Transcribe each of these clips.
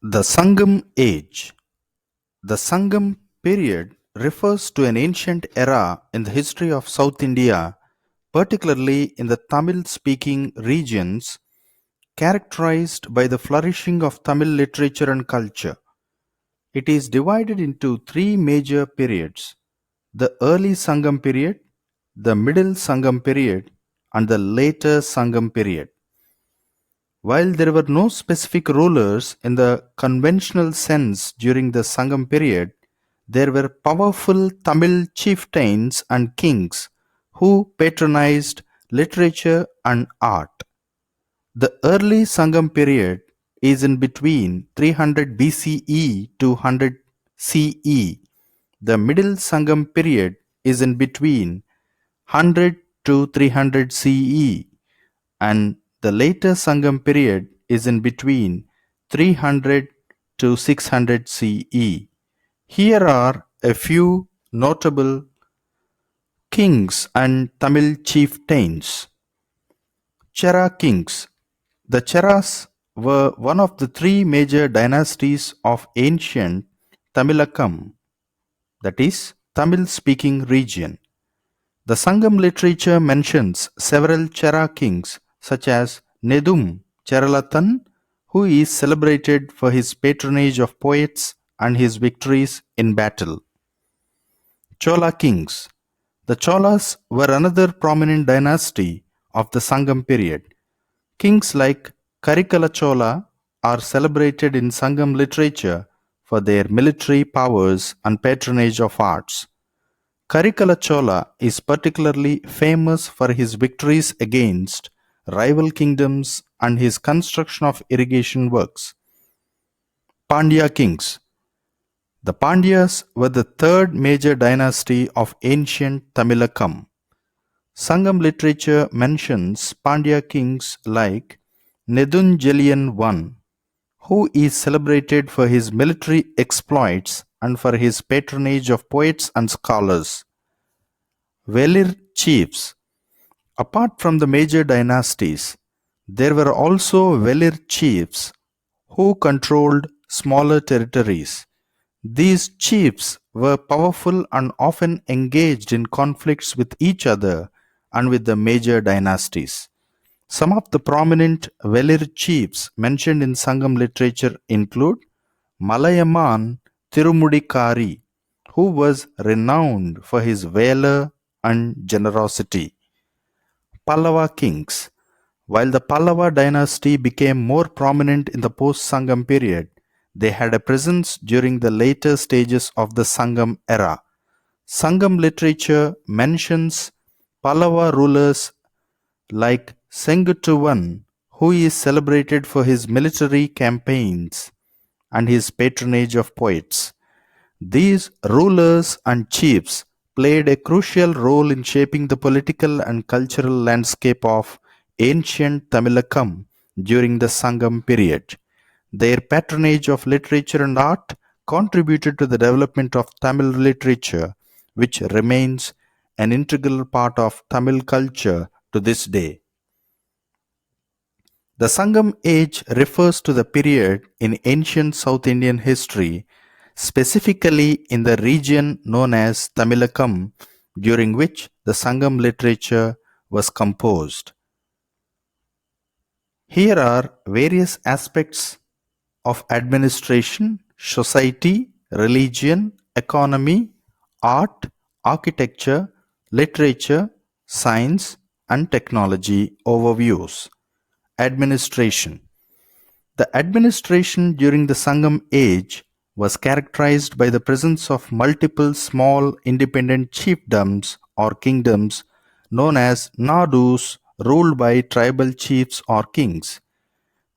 The Sangam Age. The Sangam period refers to an ancient era in the history of South India, particularly in the Tamil speaking regions, characterized by the flourishing of Tamil literature and culture. It is divided into three major periods: the early Sangam period, the middle Sangam period, and the later Sangam period. While there were no specific rulers in the conventional sense during the Sangam period, there were powerful Tamil chieftains and kings who patronized literature and art. The early Sangam period is in between 300 BCE to 100 CE. The middle Sangam period is in between 100 to 300 CE, and the later Sangam period is in between 300 to 600 CE. Here are a few notable kings and Tamil chieftains. Chera kings. The Cheras were one of the three major dynasties of ancient Tamilakam, that is, Tamil speaking region. The Sangam literature mentions several Chera kings such as Nedum Cheralatan, who is celebrated for his patronage of poets and his victories in battle. Chola kings. The Cholas were another prominent dynasty of the Sangam period. Kings like Karikala Chola are celebrated in Sangam literature for their military powers and patronage of arts. Karikala Chola is particularly famous for his victories against rival kingdoms and his construction of irrigation works. Pandya kings. The Pandyas were the third major dynasty of ancient Tamilakam. Sangam literature mentions Pandya kings like Nedunjeliyan I, who is celebrated for his military exploits and for his patronage of poets and scholars. Velir chiefs. Apart from the major dynasties, there were also Velir chiefs who controlled smaller territories. These chiefs were powerful and often engaged in conflicts with each other and with the major dynasties. Some of the prominent Velir chiefs mentioned in Sangam literature include Malayaman Tirumudikari, who was renowned for his valor and generosity. Pallava kings. While the Pallava dynasty became more prominent in the post-Sangam period, they had a presence during the later stages of the Sangam era. Sangam literature mentions Pallava rulers like Senguttuvan, who is celebrated for his military campaigns and his patronage of poets. These rulers and chiefs played a crucial role in shaping the political and cultural landscape of ancient Tamilakam during the Sangam period. Their patronage of literature and art contributed to the development of Tamil literature, which remains an integral part of Tamil culture to this day. The Sangam age refers to the period in ancient South Indian history, specifically in the region known as Tamilakam, during which the Sangam literature was composed. Here are various aspects of administration, society, religion, economy, art, architecture, literature, science, and technology overviews. Administration. The administration during the Sangam age was characterized by the presence of multiple small independent chiefdoms or kingdoms known as nadus, ruled by tribal chiefs or kings.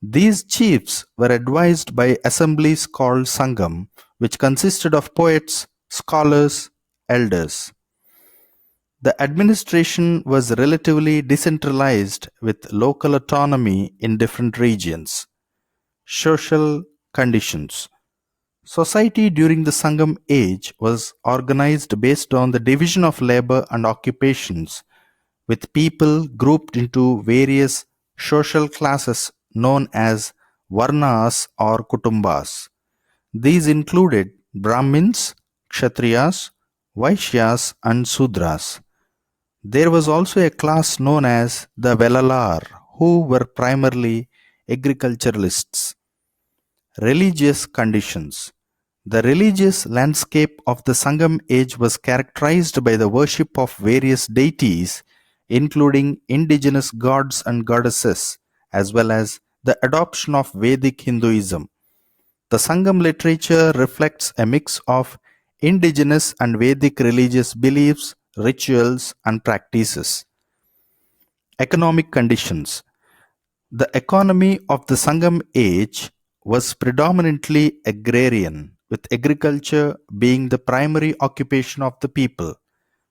These chiefs were advised by assemblies called Sangam, which consisted of poets, scholars, elders. The administration was relatively decentralized with local autonomy in different regions. Social conditions. Society during the Sangam age was organized based on the division of labor and occupations, with people grouped into various social classes known as Varnas or Kutumbas. These included Brahmins, Kshatriyas, Vaishyas, and Sudras. There was also a class known as the Velalar, who were primarily agriculturalists. Religious conditions. The religious landscape of the Sangam age was characterized by the worship of various deities, including indigenous gods and goddesses, as well as the adoption of Vedic Hinduism. The Sangam literature reflects a mix of indigenous and Vedic religious beliefs, rituals, and practices. Economic conditions. The economy of the Sangam age was predominantly agrarian, with agriculture being the primary occupation of the people.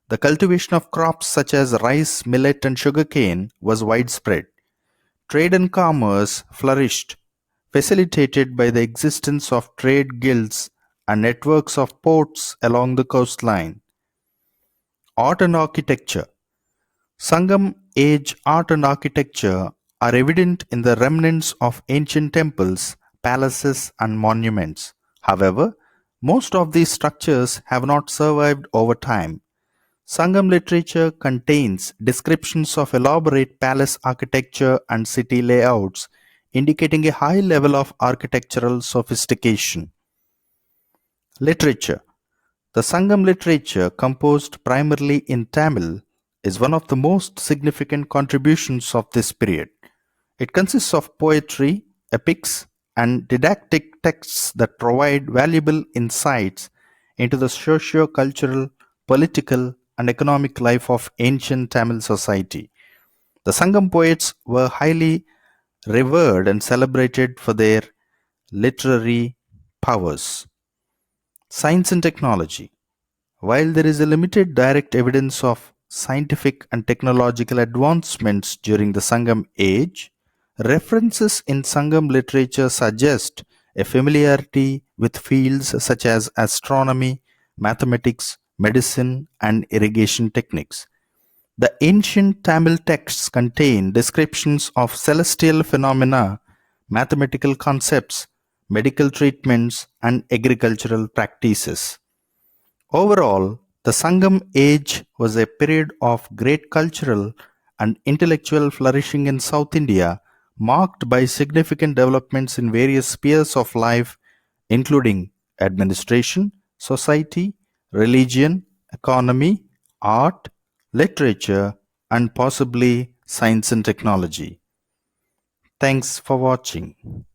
The cultivation of crops such as rice, millet, and sugarcane was widespread. Trade and commerce flourished, facilitated by the existence of trade guilds and networks of ports along the coastline. Art and architecture. Sangam age art and architecture are evident in the remnants of ancient temples, palaces, and monuments. However, most of these structures have not survived over time. Sangam literature contains descriptions of elaborate palace architecture and city layouts, indicating a high level of architectural sophistication. Literature. The Sangam literature, composed primarily in Tamil, is one of the most significant contributions of this period. It consists of poetry, epics, and didactic texts that provide valuable insights into the socio-cultural, political, and economic life of ancient Tamil society. The Sangam poets were highly revered and celebrated for their literary powers. Science and technology. While there is a limited direct evidence of scientific and technological advancements during the Sangam age, references in Sangam literature suggest a familiarity with fields such as astronomy, mathematics, medicine, and irrigation techniques. The ancient Tamil texts contain descriptions of celestial phenomena, mathematical concepts, medical treatments, and agricultural practices. Overall, the Sangam age was a period of great cultural and intellectual flourishing in South India, marked by significant developments in various spheres of life, including administration, society, religion, economy, art, literature, and possibly science and technology. Thanks for watching.